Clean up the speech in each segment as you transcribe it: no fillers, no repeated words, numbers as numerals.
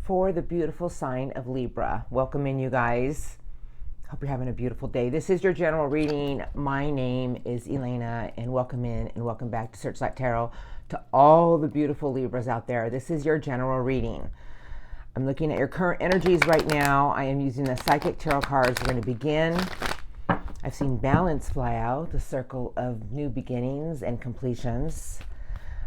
for the beautiful sign of Libra. Welcome in, you guys. Hope you're having a beautiful day. This is your general reading. My name is Elena, and welcome in and welcome back to Searchlight Tarot to all the beautiful Libras out there. This is your general reading. I'm looking at your current energies right now. I am using the Psychic Tarot cards. We're going to begin. I've seen balance fly out, the circle of new beginnings and completions.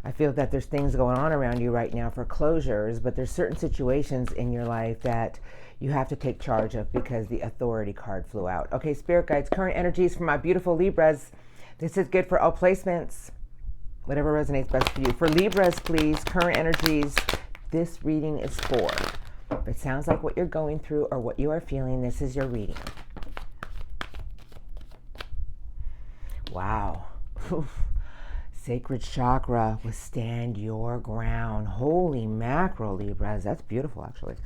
I feel that there's things going on around you right now for closures, but there's certain situations in your life that you have to take charge of because the authority card flew out. Okay, Spirit Guides, current energies for my beautiful Libras. This is good for all placements, whatever resonates best for you. For Libras, please, current energies, this reading is for. If it sounds like what you're going through or what you are feeling, this is your reading. Wow. Sacred chakra, withstand your ground. Holy mackerel, Libras. That's beautiful, actually.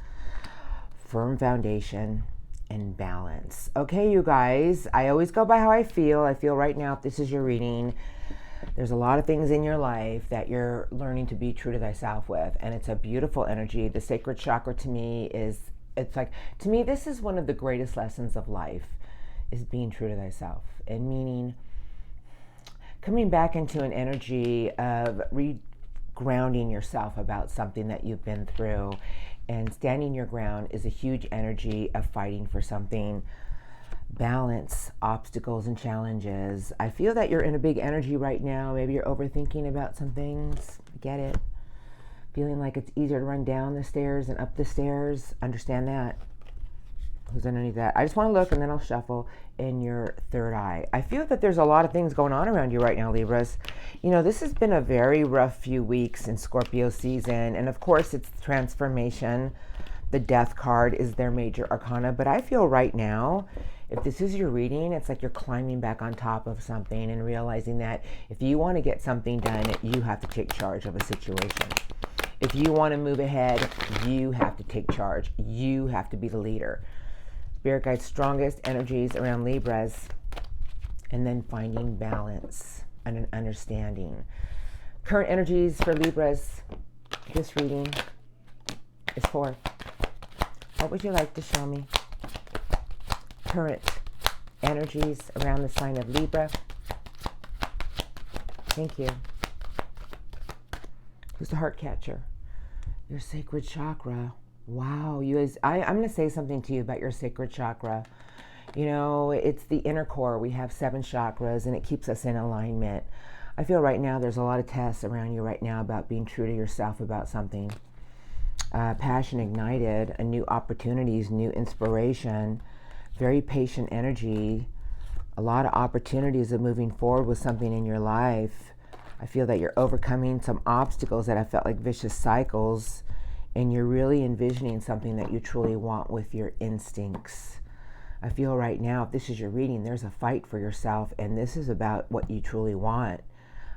Firm foundation and balance. Okay, you guys, I always go by how I feel. I feel right now, if this is your reading, there's a lot of things in your life that you're learning to be true to thyself with. And it's a beautiful energy. The sacred chakra to me to me, this is one of the greatest lessons of life, is being true to thyself. And meaning, coming back into an energy of regrounding yourself about something that you've been through, and standing your ground is a huge energy of fighting for something. Balance, obstacles, and challenges. I feel that you're in a big energy right now. Maybe you're overthinking about some things. Get it. Feeling like it's easier to run down the stairs than up the stairs. Understand that. Who's underneath that? I just want to look and then I'll shuffle in your third eye. I feel that there's a lot of things going on around you right now, Libras. You know, this has been a very rough few weeks in Scorpio season. And of course, it's transformation. The Death card is their major arcana. But I feel right now, if this is your reading, it's like you're climbing back on top of something and realizing that if you want to get something done, you have to take charge of a situation. If you want to move ahead, you have to take charge. You have to be the leader. Spirit Guide's strongest energies around Libras, and then finding balance and an understanding. Current energies for Libras, this reading is for. What would you like to show me? Current energies around the sign of Libra. Thank you. Who's the heart catcher? Your sacred chakra. Wow, you guys, I'm going to say something to you about your sacred chakra. You know, it's the inner core. We have 7 chakras and it keeps us in alignment. I feel right now there's a lot of tests around you right now about being true to yourself about something. Passion ignited, new opportunities, new inspiration, very patient energy, a lot of opportunities of moving forward with something in your life. I feel that you're overcoming some obstacles that have felt like vicious cycles. And you're really envisioning something that you truly want with your instincts. I feel right now, if this is your reading, there's a fight for yourself, and this is about what you truly want.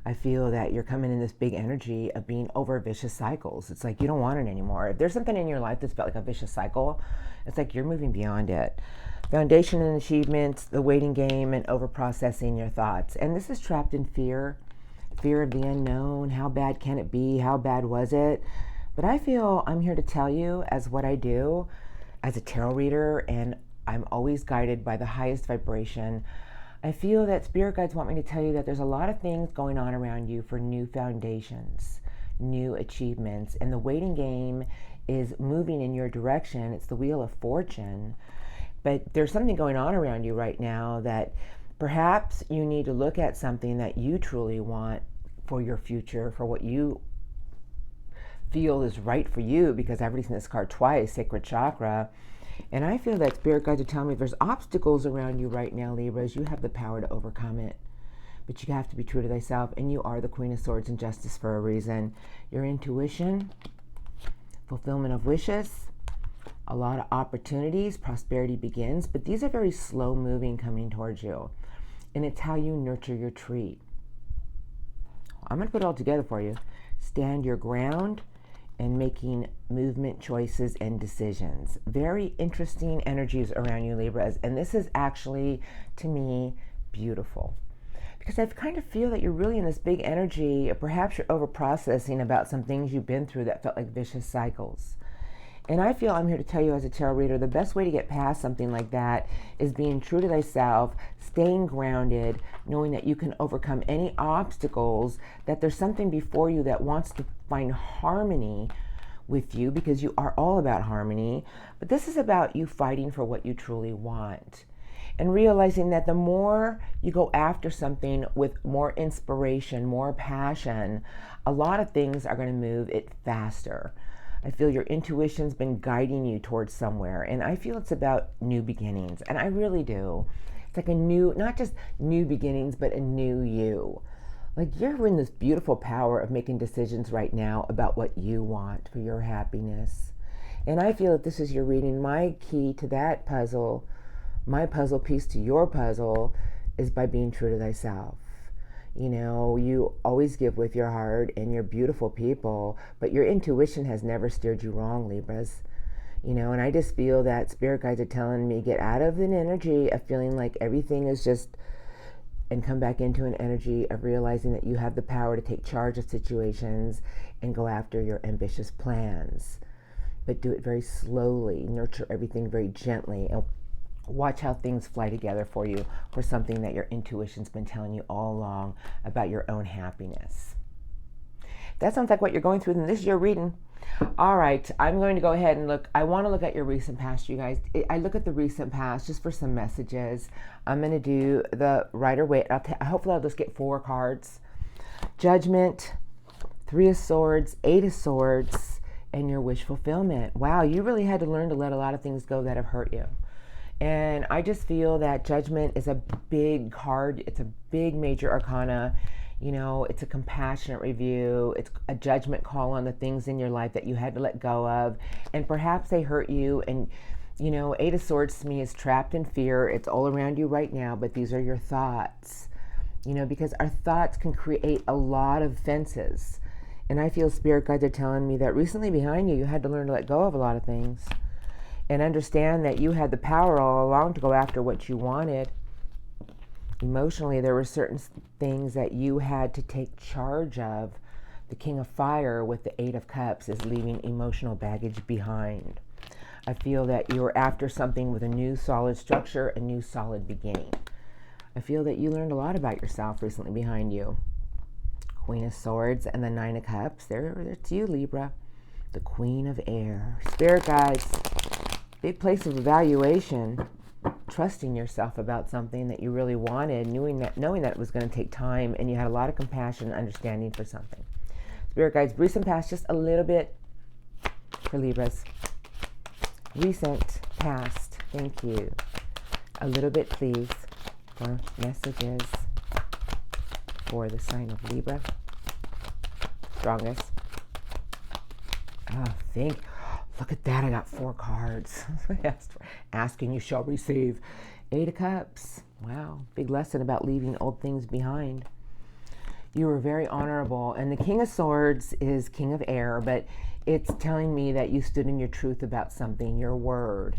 I feel that you're coming in this big energy of being over vicious cycles. It's like you don't want it anymore. If there's something in your life that's felt like a vicious cycle, it's like you're moving beyond it. Foundation and achievements, the waiting game, and over-processing your thoughts. And this is trapped in fear. Fear of the unknown. How bad can it be? How bad was it? But I feel I'm here to tell you, as what I do as a tarot reader, and I'm always guided by the highest vibration. I feel that Spirit Guides want me to tell you that there's a lot of things going on around you for new foundations, new achievements, and the waiting game is moving in your direction. It's the Wheel of Fortune. But there's something going on around you right now that perhaps you need to look at something that you truly want for your future, for what you feel is right for you, because I've already seen this card twice, sacred chakra. And I feel that Spirit Guides are telling me if there's obstacles around you right now, Libras, you have the power to overcome it. But you have to be true to thyself, and you are the Queen of Swords and Justice for a reason. Your intuition, fulfillment of wishes, a lot of opportunities, prosperity begins, but these are very slow moving coming towards you. And it's how you nurture your tree. I'm going to put it all together for you. Stand your ground and making movement choices and decisions. Very interesting energies around you, Libras. And this is actually, to me, beautiful. Because I kind of feel that you're really in this big energy. Perhaps you're over processing about some things you've been through that felt like vicious cycles. And I feel I'm here to tell you as a tarot reader, the best way to get past something like that is being true to thyself, staying grounded, knowing that you can overcome any obstacles, that there's something before you that wants to find harmony with you, because you are all about harmony. But this is about you fighting for what you truly want. And realizing that the more you go after something with more inspiration, more passion, a lot of things are going to move it faster. I feel your intuition's been guiding you towards somewhere. And I feel it's about new beginnings. And I really do. It's like a new, not just new beginnings, but a new you. Like you're in this beautiful power of making decisions right now about what you want for your happiness. And I feel that this is your reading. My key to that puzzle, my puzzle piece to your puzzle, is by being true to thyself. You know, you always give with your heart and you're beautiful people, but your intuition has never steered you wrong, Libras. You know, and I just feel that spirit guides are telling me get out of an energy of feeling like everything is just, and come back into an energy of realizing that you have the power to take charge of situations and go after your ambitious plans. But do it very slowly, nurture everything very gently, and watch how things fly together for you for something that your intuition's been telling you all along about your own happiness. That sounds like what you're going through, then this is your reading. All right, I'm going to go ahead and look. I want to look at your recent past, you guys. I look at the recent past just for some messages. I'm going to do the Rider-Waite. Hopefully I'll just get 4 cards. Judgment, 3 of Swords, 8 of Swords, and your wish fulfillment. Wow, you really had to learn to let a lot of things go that have hurt you. And I just feel that Judgment is a big card. It's a big major arcana. You know, it's a compassionate review. It's a judgment call on the things in your life that you had to let go of. And perhaps they hurt you. And, you know, 8 of Swords to me is trapped in fear. It's all around you right now, but these are your thoughts. You know, because our thoughts can create a lot of fences. And I feel spirit guides are telling me that recently behind you, you had to learn to let go of a lot of things. And understand that you had the power all along to go after what you wanted. Emotionally, there were certain things that you had to take charge of. The King of Fire with the 8 of Cups is leaving emotional baggage behind. I feel that you're after something with a new solid structure, a new solid beginning. I feel that you learned a lot about yourself recently behind you. Queen of Swords and the 9 of Cups. It's you, Libra. The Queen of Air. Spirit guides. Big place of evaluation, trusting yourself about something that you really wanted, knowing that it was going to take time, and you had a lot of compassion and understanding for something. Spirit guides, recent past, just a little bit for Libras. Recent past, thank you. A little bit, please, for messages for the sign of Libra. Strongest. Oh, thank you. Look at that, I got 4 cards. Asking, you shall receive. 8 of Cups. Wow, big lesson about leaving old things behind. You were very honorable. And the King of Swords is King of Air, but it's telling me that you stood in your truth about something, your word.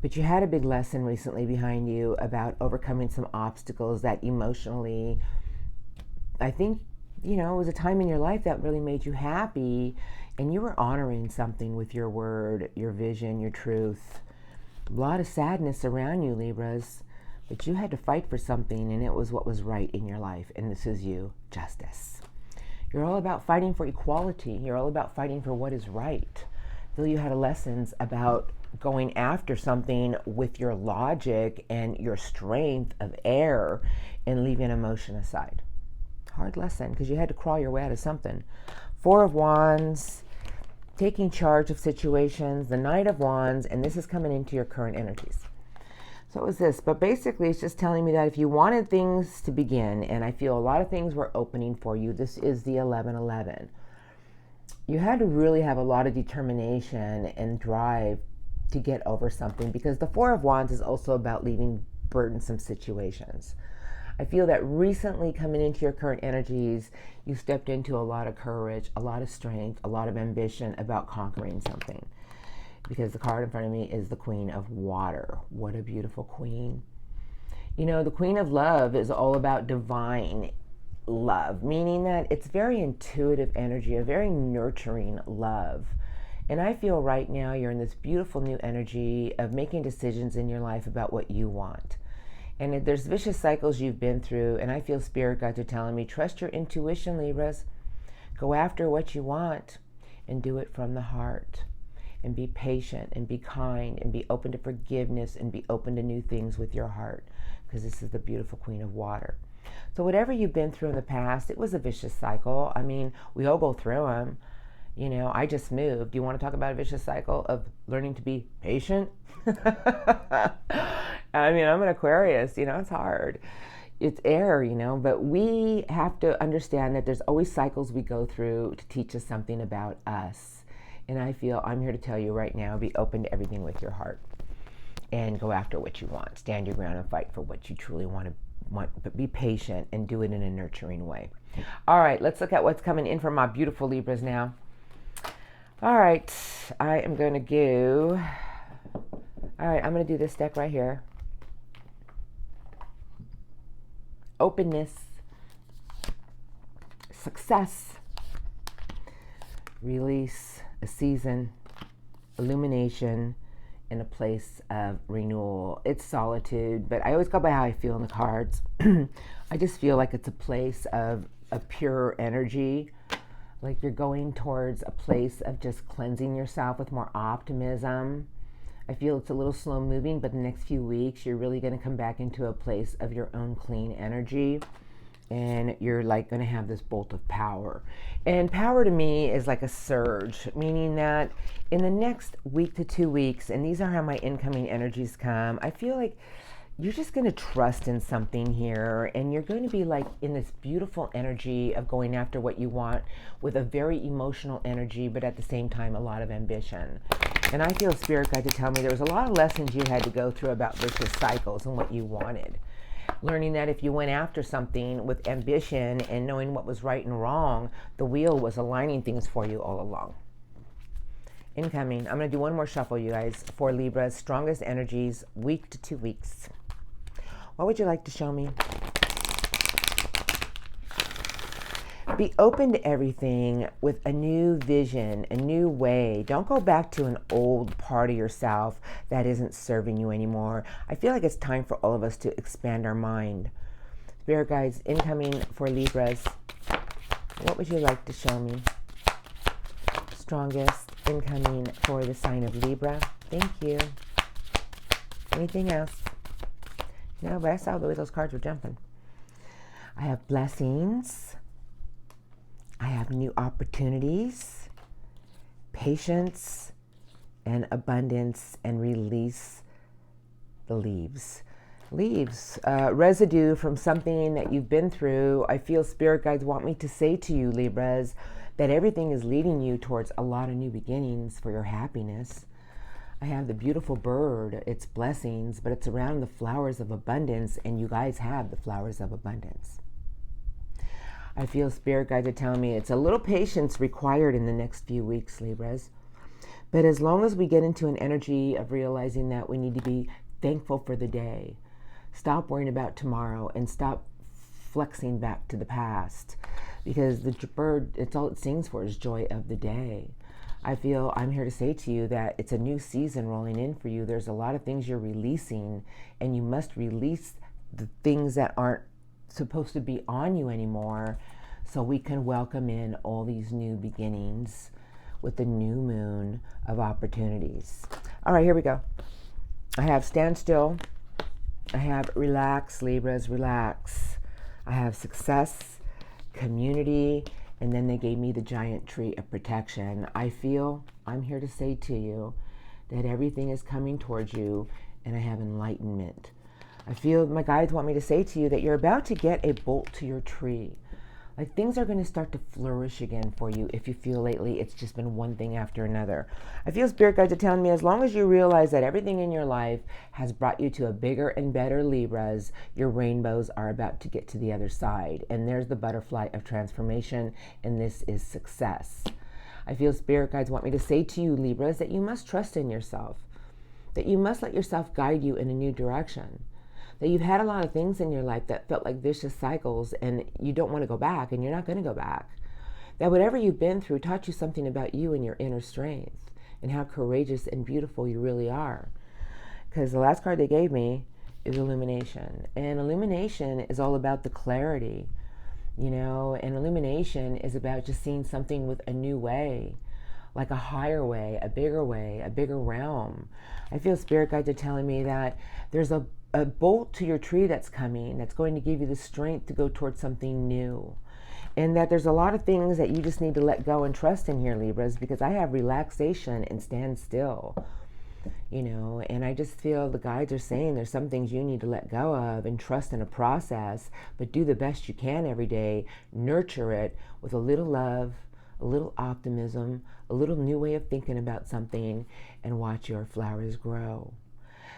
But you had a big lesson recently behind you about overcoming some obstacles that emotionally, I think, you know, it was a time in your life that really made you happy. And you were honoring something with your word, your vision, your truth. A lot of sadness around you, Libras. But you had to fight for something, and it was what was right in your life. And this is you, justice. You're all about fighting for equality. You're all about fighting for what is right. I feel you had lessons about going after something with your logic and your strength of air and leaving emotion aside. Hard lesson, because you had to crawl your way out of something. 4 of Wands, taking charge of situations, the Knight of Wands, and this is coming into your current energies. So it was this, but basically it's just telling me that if you wanted things to begin, and I feel a lot of things were opening for you, this is the 11-11. You had to really have a lot of determination and drive to get over something, because the 4 of Wands is also about leaving burdensome situations. I feel that recently coming into your current energies, you stepped into a lot of courage, a lot of strength, a lot of ambition about conquering something. Because the card in front of me is the Queen of Water. What a beautiful queen. You know, the Queen of Love is all about divine love, meaning that it's very intuitive energy, a very nurturing love. And I feel right now you're in this beautiful new energy of making decisions in your life about what you want. And there's vicious cycles you've been through, and I feel spirit guides are telling me, trust your intuition, Libras. Go after what you want and do it from the heart. And be patient and be kind and be open to forgiveness and be open to new things with your heart, because this is the beautiful Queen of Water. So whatever you've been through in the past, it was a vicious cycle. I mean, we all go through them. You know, I just moved. Do you want to talk about a vicious cycle of learning to be patient? I mean, I'm an Aquarius, you know, it's hard. It's air, you know, but we have to understand that there's always cycles we go through to teach us something about us. And I feel I'm here to tell you right now, be open to everything with your heart and go after what you want. Stand your ground and fight for what you truly want, but be patient and do it in a nurturing way. All right, let's look at what's coming in from my beautiful Libras now. All right, I'm going to do this deck right here. Openness, success, release, a season, illumination, and a place of renewal. It's solitude, but I always go by how I feel in the cards. I just feel like it's a place of a pure energy, like you're going towards a place of just cleansing yourself with more optimism. I feel it's a little slow moving, but the next few weeks, you're really going to come back into a place of your own clean energy. And you're like going to have this bolt of power. And power to me is like a surge, meaning that in the next week to 2 weeks, and these are how my incoming energies come, I feel like you're just going to trust in something here, and you're going to be like in this beautiful energy of going after what you want with a very emotional energy, but at the same time, a lot of ambition. And I feel spirit guide to tell me there was a lot of lessons you had to go through about vicious cycles and what you wanted. Learning that if you went after something with ambition and knowing what was right and wrong, the wheel was aligning things for you all along. Incoming. I'm going to do one more shuffle, you guys, for Libra's strongest energies, week to 2 weeks. What would you like to show me? Be open to everything with a new vision, a new way. Don't go back to an old part of yourself that isn't serving you anymore. I feel like it's time for all of us to expand our mind. Spirit guides incoming for Libras. What would you like to show me? Strongest incoming for the sign of Libra. Thank you. Anything else? No, but I saw the way those cards were jumping. I have blessings. I have new opportunities, patience, and abundance, and release the leaves. Leaves, residue from something that you've been through. I feel spirit guides want me to say to you, Libras, that everything is leading you towards a lot of new beginnings for your happiness. I have the beautiful bird, it's blessings, but it's around the flowers of abundance, and you guys have the flowers of abundance. I feel spirit guides are telling me it's a little patience required in the next few weeks, Libras. But as long as we get into an energy of realizing that we need to be thankful for the day, stop worrying about tomorrow and stop flexing back to the past, because the bird, it's all it sings for is joy of the day. I feel I'm here to say to you that it's a new season rolling in for you. There's a lot of things you're releasing, and you must release the things that aren't supposed to be on you anymore, so we can welcome in all these new beginnings with the new moon of opportunities. All right, here we go. I have stand still. I have relax, Libras, relax. I have success, community, and then they gave me the giant tree of protection. I feel I'm here to say to you that everything is coming towards you, and I have enlightenment. I feel my guides want me to say to you that you're about to get a bolt to your tree. Like things are going to start to flourish again for you if you feel lately it's just been one thing after another. I feel spirit guides are telling me as long as you realize that everything in your life has brought you to a bigger and better Libras, your rainbows are about to get to the other side. And there's the butterfly of transformation, and this is success. I feel spirit guides want me to say to you, Libras, that you must trust in yourself, that you must let yourself guide you in a new direction. That you've had a lot of things in your life that felt like vicious cycles, and you don't want to go back, and you're not going to go back. That whatever you've been through taught you something about you and your inner strength. and how courageous and beautiful you really are. Because the last card they gave me is illumination. And illumination is all about the clarity, you know, and illumination is about just seeing something with a new way, like a higher way, a bigger realm. I feel spirit guides are telling me that there's a bolt to your tree that's coming that's going to give you the strength to go towards something new. And that there's a lot of things that you just need to let go and trust in here, Libras, because I have relaxation and stand still, you know, and I just feel the guides are saying there's some things you need to let go of and trust in a process, but do the best you can every day. Nurture it with a little love, a little optimism, a little new way of thinking about something, and watch your flowers grow.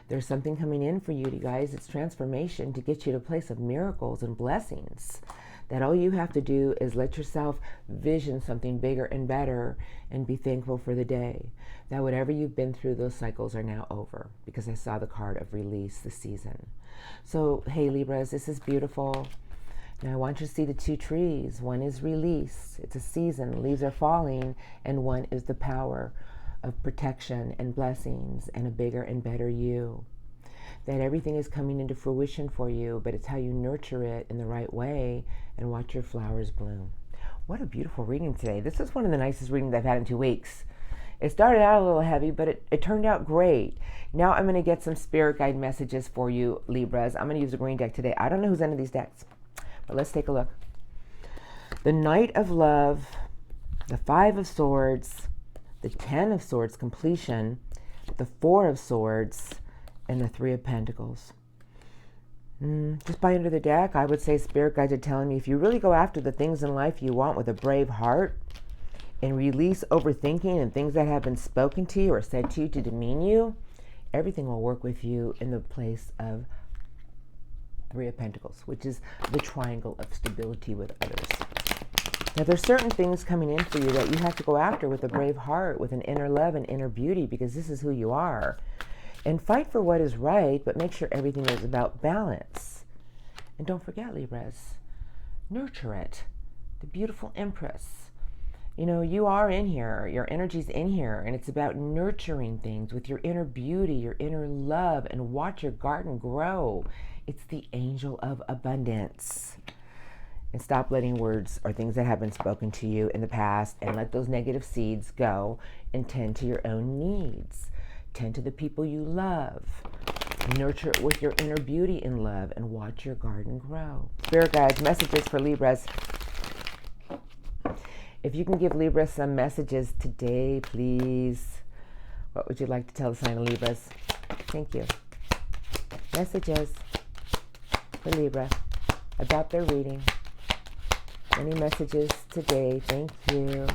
There's something coming in for you guys. It's transformation to get you to a place of miracles and blessings. That all you have to do is let yourself vision something bigger and better and be thankful for the day. That whatever you've been through, those cycles are now over, because I saw the card of release this season. So, hey Libras, this is beautiful. Now I want you to see the two trees. One is release. It's a season. Leaves are falling. And one is the power of protection and blessings and a bigger and better you. That everything is coming into fruition for you, but it's how you nurture it in the right way and watch your flowers bloom. What a beautiful reading today. This is one of the nicest readings I've had in 2 weeks. It started out a little heavy, but it turned out great. Now I'm going to get some spirit guide messages for you, Libras. I'm going to use a green deck today. I don't know who's under these decks, but let's take a look. The Knight of Love, the 5 of Swords, the 10 of Swords, completion, the 4 of Swords, and the 3 of Pentacles. Just by under the deck, I would say spirit guides are telling me if you really go after the things in life you want with a brave heart and release overthinking and things that have been spoken to you or said to you to demean you, everything will work with you in the place of 3 of Pentacles, which is the triangle of stability with others. Now, there's certain things coming in for you that you have to go after with a brave heart, with an inner love and inner beauty, because this is who you are. And fight for what is right, but make sure everything is about balance. And don't forget, Libras, nurture it. The beautiful Empress. You know, you are in here. Your energy's in here. And it's about nurturing things with your inner beauty, your inner love, and watch your garden grow. It's the angel of abundance. And stop letting words or things that have been spoken to you in the past and let those negative seeds go and tend to your own needs. Tend to the people you love. Nurture it with your inner beauty and love and watch your garden grow. Spirit guides, messages for Libras. If you can give Libras some messages today, please. What would you like to tell the sign of Libras? Thank you. Messages for Libra about their reading. Any messages today? Thank you.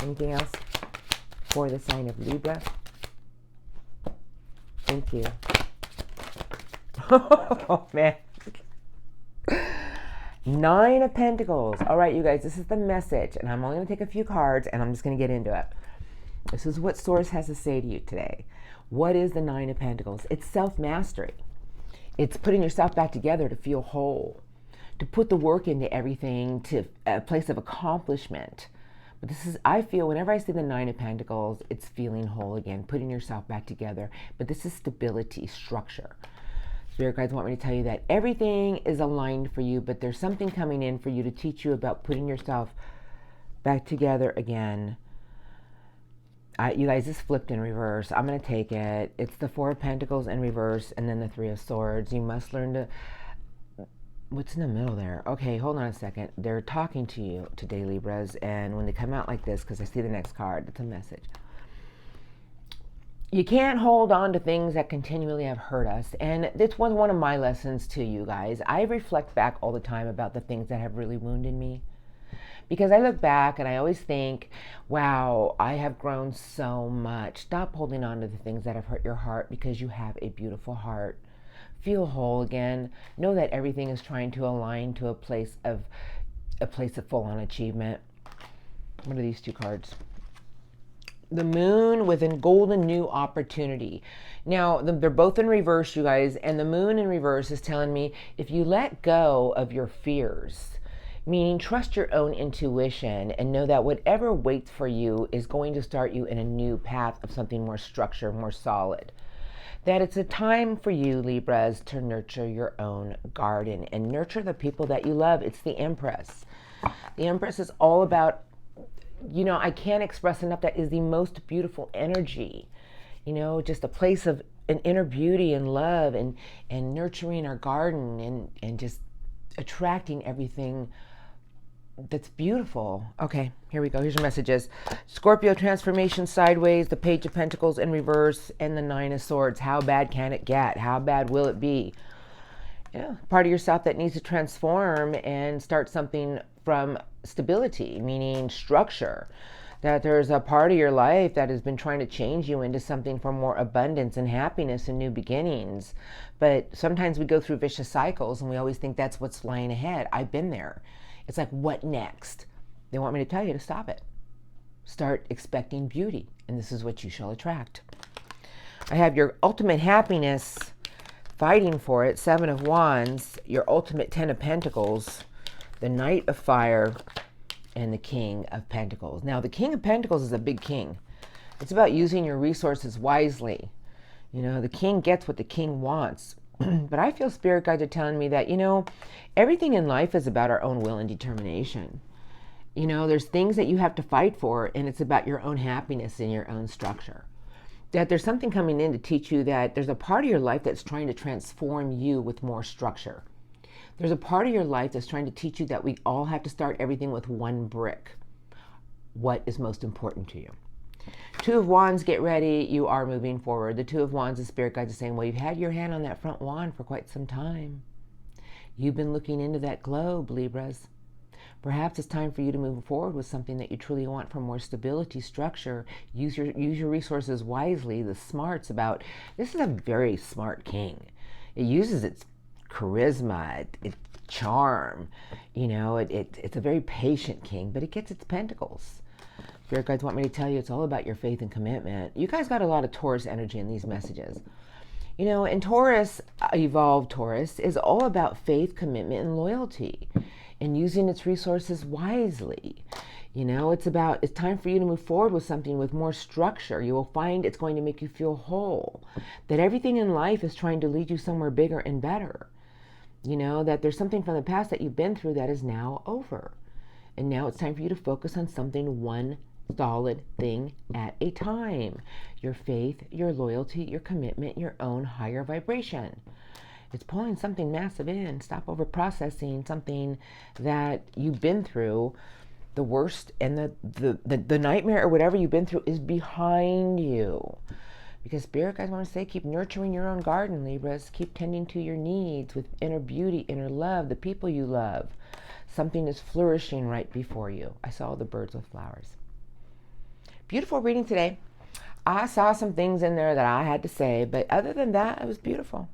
Anything else for the sign of Libra? Thank you. Oh, man. 9 of Pentacles. All right, you guys, this is the message, and I'm only going to take a few cards, and I'm just going to get into it. This is what Source has to say to you today. What is the 9 of Pentacles? It's self-mastery. It's putting yourself back together to feel whole, to put the work into everything, to a place of accomplishment. But this is, I feel, whenever I see the 9 of Pentacles, it's feeling whole again, putting yourself back together. But this is stability, structure. Spirit guides want me to tell you that everything is aligned for you, but there's something coming in for you to teach you about putting yourself back together again. You guys, this flipped in reverse. I'm going to take it. It's the 4 of Pentacles in reverse, and then the 3 of Swords. You must learn to... What's in the middle there? Okay, hold on a second. They're talking to you today, Libras, and when they come out like this, because I see the next card, it's a message. You can't hold on to things that continually have hurt us, and this was one of my lessons to you guys. I reflect back all the time about the things that have really wounded me, because I look back and I always think, wow, I have grown so much. Stop holding on to the things that have hurt your heart, because you have a beautiful heart. Feel whole again. Know that everything is trying to align to a place of full-on achievement. What are these 2 cards? The Moon with a golden new opportunity. Now, they're both in reverse, you guys, and the Moon in reverse is telling me if you let go of your fears, Meaning trust your own intuition and know that whatever waits for you is going to start you in a new path of something more structured, more solid. That it's a time for you, Libras, to nurture your own garden and nurture the people that you love. It's the Empress. The Empress is all about, I can't express enough, that is the most beautiful energy. Just a place of an inner beauty and love and nurturing our garden and just attracting everything that's beautiful. Okay, here we go. Here's your messages. Scorpio transformation sideways, the Page of Pentacles in reverse, and the Nine of Swords. How bad can it get? How bad will it be? Part of yourself that needs to transform and start something from stability, meaning structure. That there's a part of your life that has been trying to change you into something for more abundance and happiness and new beginnings. But sometimes we go through vicious cycles and we always think that's what's lying ahead. I've been there. It's like, what next? They want me to tell you to stop it. Start expecting beauty, and this is what you shall attract. I have your ultimate happiness, fighting for it, Seven of Wands, your ultimate Ten of Pentacles, the Knight of Fire, and the King of Pentacles. Now, the King of Pentacles is a big king. It's about using your resources wisely. The king gets what the king wants. But I feel spirit guides are telling me that, everything in life is about our own will and determination. There's things that you have to fight for, and it's about your own happiness and your own structure. That there's something coming in to teach you that there's a part of your life that's trying to transform you with more structure. There's a part of your life that's trying to teach you that we all have to start everything with one brick. What is most important to you? Two of Wands, get ready. You are moving forward. The Two of Wands, the spirit guides are saying, well, you've had your hand on that front wand for quite some time. You've been looking into that globe, Libras. Perhaps it's time for you to move forward with something that you truly want for more stability, structure. Use your resources wisely. The smarts about, this is a very smart king. It uses its charisma, its charm. It's a very patient king, but it gets its pentacles. Spirit guides want me to tell you it's all about your faith and commitment. You guys got a lot of Taurus energy in these messages. And Taurus, evolved Taurus, is all about faith, commitment, and loyalty, and using its resources wisely. It's time for you to move forward with something with more structure. You will find it's going to make you feel whole. That everything in life is trying to lead you somewhere bigger and better. That there's something from the past that you've been through that is now over. And now it's time for you to focus on something, one solid thing at a time. Your faith, your loyalty, your commitment, your own higher vibration. It's pulling something massive in. Stop over processing something that you've been through. The worst and the nightmare or whatever you've been through is behind you. Because spirit guys want to say, keep nurturing your own garden, Libras. Keep tending to your needs with inner beauty, inner love, the people you love. Something is flourishing right before you. I saw the birds with flowers. Beautiful reading today. I saw some things in there that I had to say, but other than that, it was beautiful.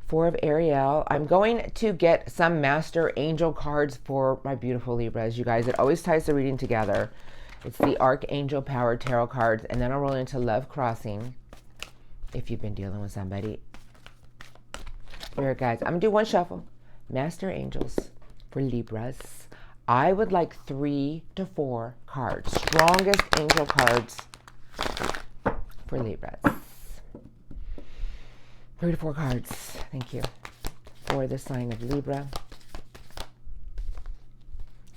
Four of Ariel. I'm going to get some Master Angel cards for my beautiful Libras, you guys. It always ties the reading together. It's the Archangel Power Tarot cards, and then I'll roll into Love Crossing if you've been dealing with somebody. Spirit guys, I'm going to do one shuffle. Master Angels for Libras. I would like 3 to 4 cards. Strongest angel cards for Libras. 3 to 4 cards. Thank you. For the sign of Libra.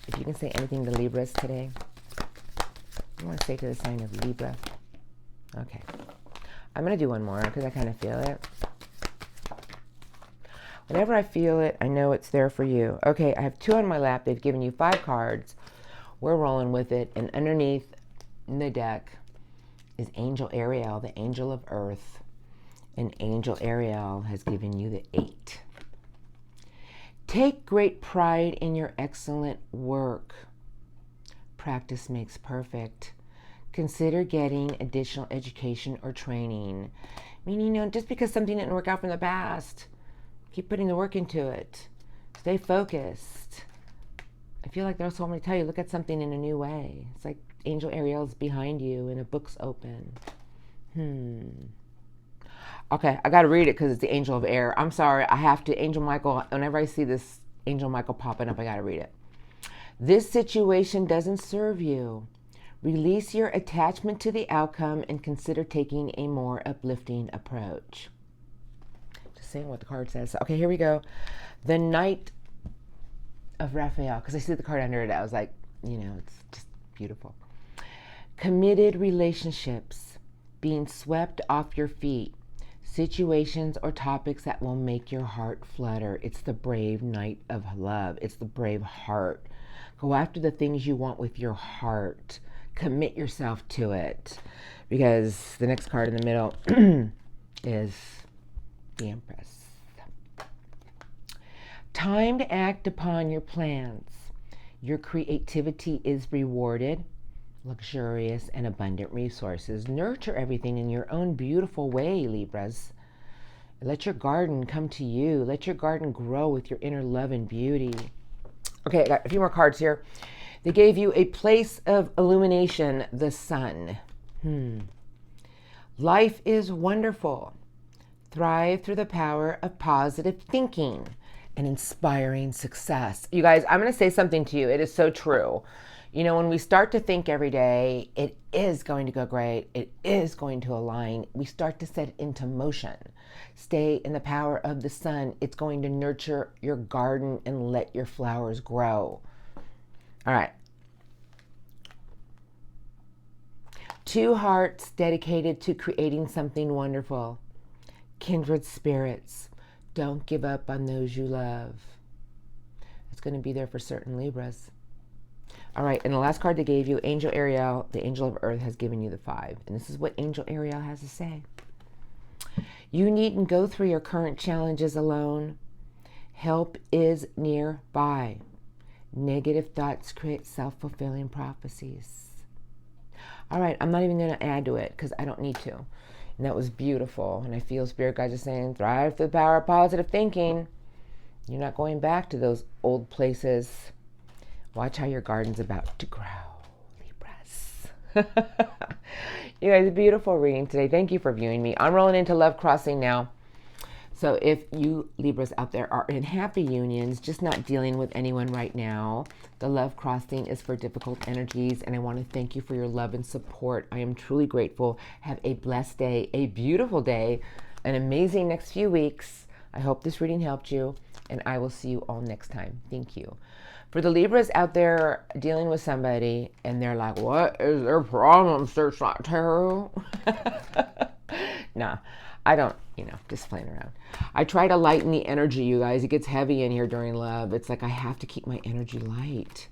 If you can say anything to Libras today. You want to say to the sign of Libra? Okay. I'm going to do one more because I kind of feel it. Whenever I feel it, I know it's there for you. Okay, I have 2 on my lap. They've given you 5 cards. We're rolling with it. And underneath the deck is Angel Ariel, the angel of earth. And Angel Ariel has given you the 8. Take great pride in your excellent work. Practice makes perfect. Consider getting additional education or training. Meaning, just because something didn't work out from the past, keep putting the work into it. Stay focused. I feel like they're also want me to tell you, look at something in a new way. It's like Angel Ariel's behind you and a book's open. Okay, I got to read it because it's the Angel of Air. I'm sorry, I have to. Angel Michael, whenever I see this Angel Michael popping up, I got to read it. This situation doesn't serve you. Release your attachment to the outcome and consider taking a more uplifting approach. Just saying what the card says. Okay, here we go. The Knight of Raphael, because I see the card under it. I was like, it's just beautiful. Committed relationships, being swept off your feet, situations or topics that will make your heart flutter. It's the brave Knight of Love. It's the brave heart. Go after the things you want with your heart. Commit yourself to it, because the next card in the middle is the Empress. Time to act upon your plans. Your creativity is rewarded. Luxurious and abundant resources. Nurture everything in your own beautiful way, Libras. Let your garden come to you. Let your garden grow with your inner love and beauty. Okay, I got a few more cards here. They gave you a place of illumination, the sun. Life is wonderful. Thrive through the power of positive thinking and inspiring success. You guys, I'm going to say something to you. It is so true. When we start to think every day, it is going to go great. It is going to align. We start to set it into motion. Stay in the power of the sun. It's going to nurture your garden and let your flowers grow. All right. Two hearts dedicated to creating something wonderful. Kindred spirits. Don't give up on those you love. It's going to be there for certain Libras. All right, and the last card they gave you, Angel Ariel, the angel of earth, has given you the 5. And this is what Angel Ariel has to say. You needn't go through your current challenges alone. Help is nearby. Negative thoughts create self-fulfilling prophecies. All right, I'm not even going to add to it because I don't need to. And that was beautiful. And I feel Spirit guides are saying, thrive through the power of positive thinking. You're not going back to those old places. Watch how your garden's about to grow, Libras. You guys, a beautiful reading today. Thank you for viewing me. I'm rolling into Love Crossing now. So if you Libras out there are in happy unions, just not dealing with anyone right now, the Love Crossing is for difficult energies, and I want to thank you for your love and support. I am truly grateful. Have a blessed day, a beautiful day, an amazing next few weeks. I hope this reading helped you, and I will see you all next time. Thank you. For the Libras out there dealing with somebody, and they're like, what is their problem, Searchlight Tarot? Nah, I don't, just playing around. I try to lighten the energy, you guys. It gets heavy in here during love. It's like I have to keep my energy light.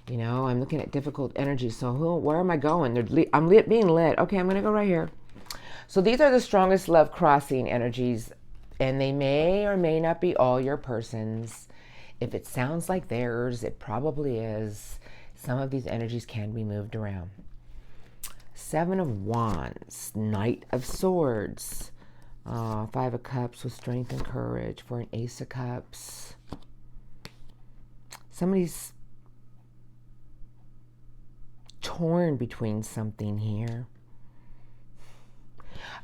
I'm looking at difficult energy. So where am I going? I'm being led. Okay, I'm going to go right here. So these are the strongest love crossing energies, and they may or may not be all your persons. If it sounds like theirs, it probably is. Some of these energies can be moved around. 7 of Wands, Knight of Swords, 5 of Cups with strength and courage for an Ace of Cups. Somebody's torn between something here.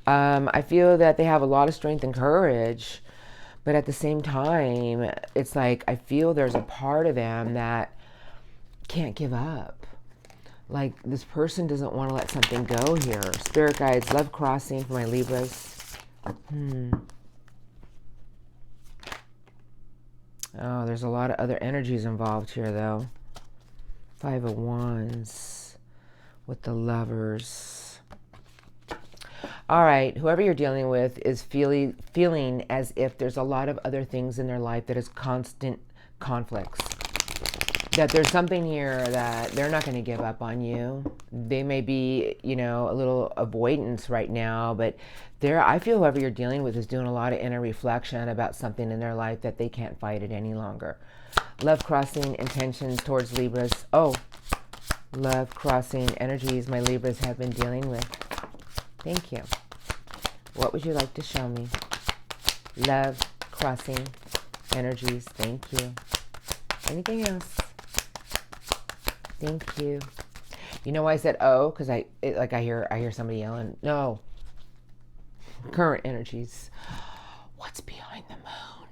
I feel that they have a lot of strength and courage, but at the same time, it's like I feel there's a part of them that can't give up. Like this person doesn't want to let something go here. Spirit guides, love crossing for my Libras. Oh, there's a lot of other energies involved here, though. 5 of Wands with the Lovers. All right, whoever you're dealing with is feeling as if there's a lot of other things in their life that is constant conflicts. That there's something here that they're not going to give up on you. They may be, a little avoidance right now, but I feel whoever you're dealing with is doing a lot of inner reflection about something in their life that they can't fight it any longer. Love crossing intentions towards Libras. Oh, love crossing energies my Libras have been dealing with. Thank you. What would you like to show me? Love crossing energies. Thank you. Anything else? Thank you. You know why I said oh? Because I hear somebody yelling. No. Current energies. What's behind the moon?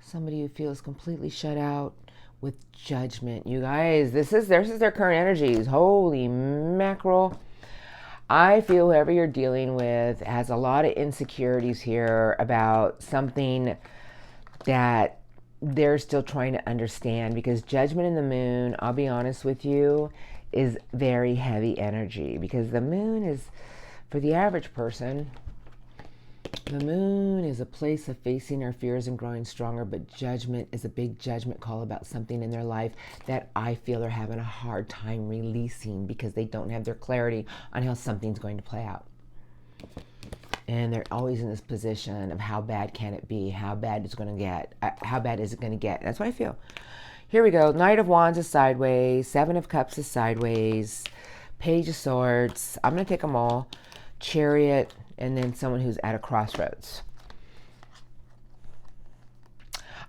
Somebody who feels completely shut out, with Judgment. You guys, this is their current energies. Holy mackerel. I feel whoever you're dealing with has a lot of insecurities here about something that they're still trying to understand, because Judgment in the Moon, I'll be honest with you, is very heavy energy, because the moon is, for the average person, the moon is a place of facing our fears and growing stronger, but Judgment is a big judgment call about something in their life that I feel they're having a hard time releasing because they don't have their clarity on how something's going to play out. And they're always in this position of how bad can it be? How bad is it going to get? How bad is it going to get? That's what I feel. Here we go. Knight of Wands is sideways. Seven of Cups is sideways. Page of Swords. I'm going to take them all. Chariot. And then someone who's at a crossroads.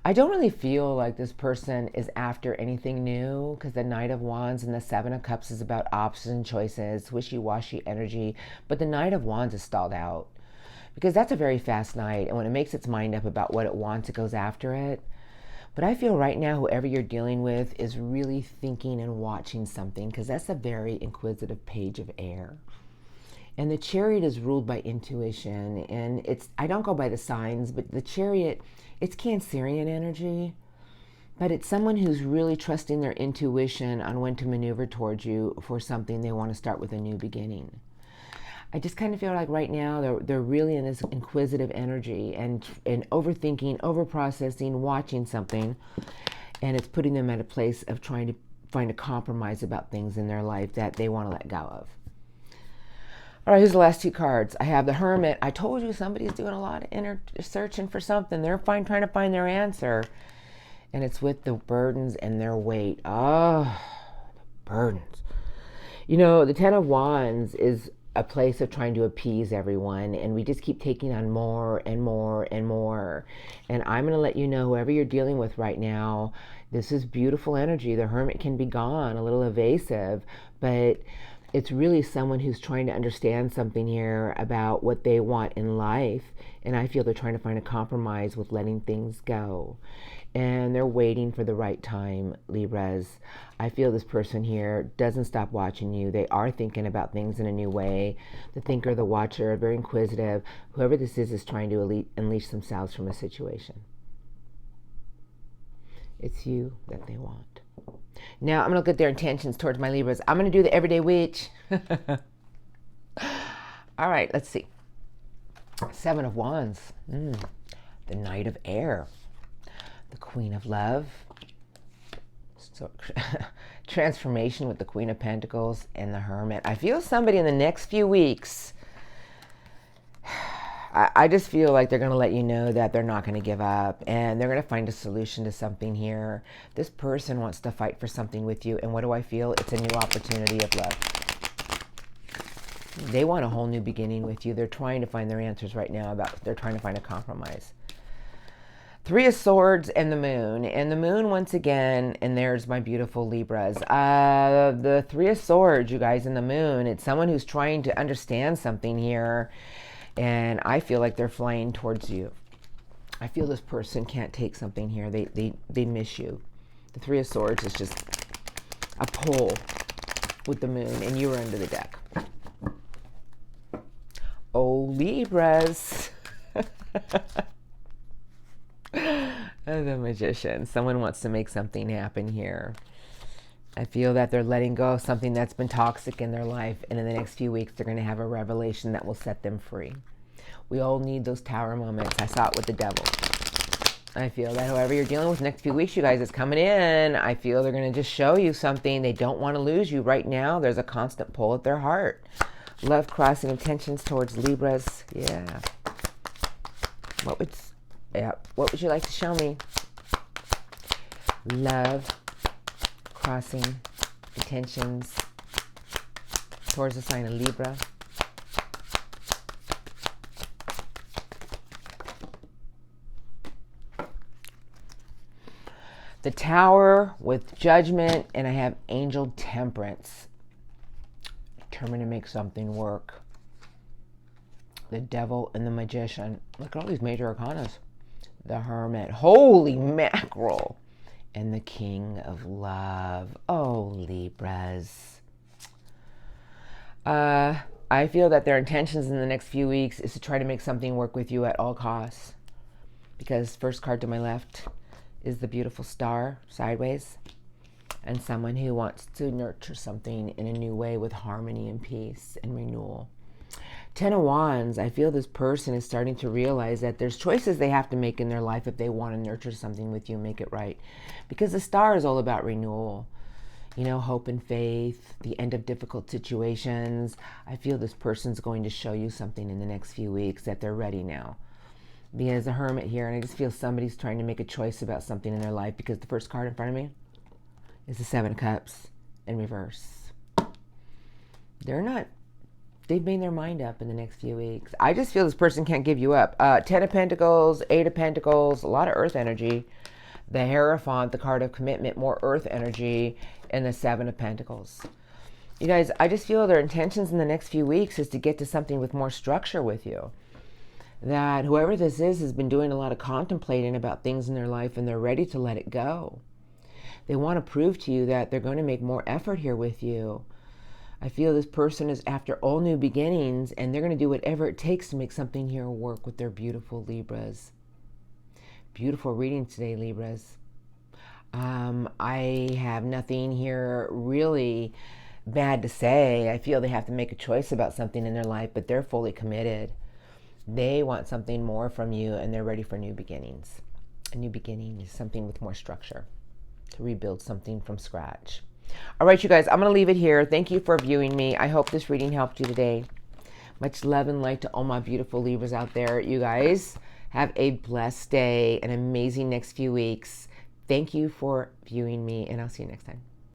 I don't really feel like this person is after anything new, because the Knight of Wands and the Seven of Cups is about options and choices, wishy-washy energy. But the Knight of Wands is stalled out, because that's a very fast knight. And when it makes its mind up about what it wants, it goes after it. But I feel right now, whoever you're dealing with is really thinking and watching something, because that's a very inquisitive page of air. And the Chariot is ruled by intuition. And I don't go by the signs, but the Chariot, it's Cancerian energy. But it's someone who's really trusting their intuition on when to maneuver towards you for something they want to start with a new beginning. I just kind of feel like right now they're really in this inquisitive energy and overthinking, overprocessing, watching something. And it's putting them at a place of trying to find a compromise about things in their life that they want to let go of. All right, here's the last two cards. I have the Hermit. I told you somebody's doing a lot of inner searching for something. They're trying to find their answer. And it's with the burdens and their weight. Oh, the burdens. You know, the Ten of Wands is a place of trying to appease everyone. And we just keep taking on more and more and more. And I'm going to let you know, whoever you're dealing with right now, this is beautiful energy. The Hermit can be gone, a little evasive, but it's really someone who's trying to understand something here about what they want in life. And I feel they're trying to find a compromise with letting things go. And they're waiting for the right time, Libras. I feel this person here doesn't stop watching you. They are thinking about things in a new way. The thinker, the watcher, very inquisitive. Whoever this is trying to unleash themselves from a situation. It's you that they want. Now, I'm going to look at their intentions towards my Libras. I'm going to do the Everyday Witch. All right, let's see. Seven of Wands. The Knight of Air. The Queen of Love. So, transformation with the Queen of Pentacles and the Hermit. I feel somebody in the next few weeks, I just feel like they're going to let you know that they're not going to give up, and they're going to find a solution to something here. This person wants to fight for something with you, and what do I feel? It's a new opportunity of love. They want a whole new beginning with you. They're trying to find their answers right now. They're trying to find a compromise. Three of Swords and the Moon. And the Moon once again, and there's my beautiful Libras. The Three of Swords, you guys, and the Moon. It's someone who's trying to understand something here. And I feel like they're flying towards you. I feel this person can't take something here. They miss you. The Three of Swords is just a pull with the Moon, and you are under the deck. Oh, Libras. The Magician. Someone wants to make something happen here. I feel that they're letting go of something that's been toxic in their life, and in the next few weeks they're going to have a revelation that will set them free. We all need those tower moments. I saw it with the Devil. I feel that whoever you're dealing with next few weeks, you guys, is coming in. I feel they're going to just show you something. They don't want to lose you right now. There's a constant pull at their heart. Love crossing intentions towards Libras. Yeah. What would you like to show me? Love crossing intentions towards the sign of Libra. The Tower with Judgment, and I have Angel Temperance. Determined to make something work. The Devil and the Magician. Look at all these major arcanas. The Hermit. Holy mackerel. and the King of Love. Oh, Libras. I feel that their intentions in the next few weeks is to try to make something work with you at all costs. Because first card to my left is the beautiful star sideways. And someone who wants to nurture something in a new way with harmony and peace and renewal. 10 of Wands, I feel this person is starting to realize that there's choices they have to make in their life if they want to nurture something with you and make it right. Because the star is all about renewal. You know, hope and faith, the end of difficult situations. I feel this person's going to show you something in the next few weeks that they're ready now. There's a Hermit here, and I just feel somebody's trying to make a choice about something in their life because the first card in front of me is the Seven of Cups in reverse. They've made their mind up in the next few weeks. I just feel this person can't give you up. 10 of Pentacles, 8 of Pentacles, a lot of earth energy. The Hierophant, the card of commitment, more earth energy, and the 7 of Pentacles. You guys, I just feel their intentions in the next few weeks is to get to something with more structure with you. That whoever this is has been doing a lot of contemplating about things in their life, and they're ready to let it go. They want to prove to you that they're going to make more effort here with you. I feel this person is after all new beginnings, and they're going to do whatever it takes to make something here work with their beautiful Libras. Beautiful reading today, Libras. I have nothing here really bad to say. I feel they have to make a choice about something in their life, but they're fully committed. They want something more from you, and they're ready for new beginnings. A new beginning is something with more structure, to rebuild something from scratch. All right, you guys, I'm going to leave it here. Thank you for viewing me. I hope this reading helped you today. Much love and light to all my beautiful Libras out there. You guys have a blessed day, an amazing next few weeks. Thank you for viewing me, and I'll see you next time.